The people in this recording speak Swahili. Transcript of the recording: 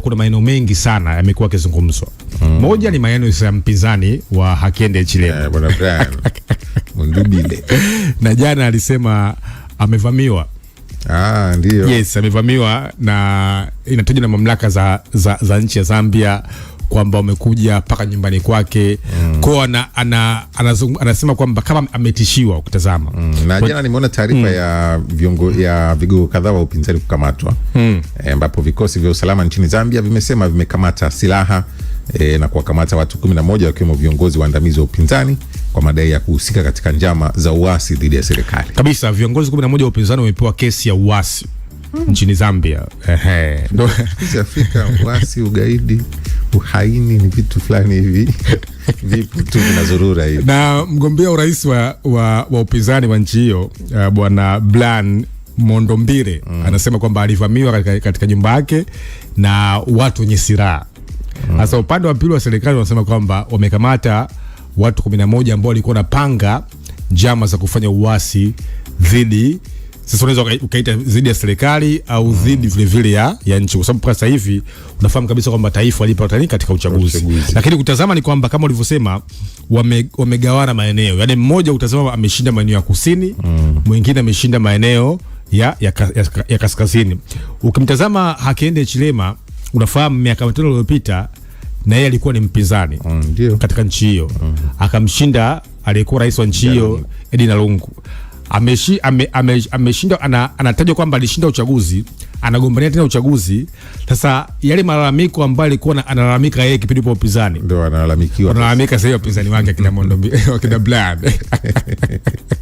kuna maeneo mengi sana yamekuwa yakizungumzwa. Moja ni maeneo ya mpinzani wa Hakainde Hichilema, bwana Brian Mundubile, na jana alisema amevamiwa. Ndio. Yes, amevamiwa na inatajwa na mamlaka za nchi ya Zambia kwamba wamekuja paka nyumbani kwake. Kwa anasema kwamba kama ametishiwa ukitazama. Na jana nimeona taarifa ya vigogo kadhaa wa upinzani kukamatwa. Ambapo vikosi vya usalama nchini Zambia vimesema vimekamata silaha na kuwakamata watu 11 wakiwemo viongozi waandamizi wa upinzani kwa madai ya kuhusika katika njama za uasi dhidi ya serikali. Kabisa, viongozi 11 wa upinzani wamepewa kesi ya uasi nchini Zambia. Ndio Afrika, uasi, ugaidi, uhaini ni vitu fulani hivi vipo tu vinazurura hivi. Na mgombea urais wa upinzani wa nchi hiyo bwana Blan Mondombire anasema kwamba alivamiwa katika nyumba yake na watu wenye silaha. Sasa upande wa pili wa serikali wanasema kwamba wamekamata watu 11 ambao walikuwa wanapanga njama za kufanya uasi dhidi, sasa unaweza ukaita dhidi ya serikali au dhidi vile vile ya nchi, kwa sababu sasa hivi unafahamu kabisa kwamba taifa lipo katika uchaguzi. Lakini kutazama ni kwamba kama ulivyosema wamegawana maeneo. Yaani mmoja utazama ameshinda maeneo ya kusini, mwingine ameshinda maeneo ya kaskazini. Ukimtazama Hakainde Hichilema unafahamu miaka 5 iliyopita na yeye alikuwa ni mpinzani katika nchi hiyo. Akamshinda aliyekuwa rais wa nchi hiyo Edina Lungu. Ameshinda, anatajwa kwamba alishinda uchaguzi, anagombania tena uchaguzi. Sasa yale malalamiko ambayo alikuwa analalamika yeye kipindi kwa upinzani ndio analalamikiwa. Analalamika sasa upinzani wake kina Mondo kina Blood.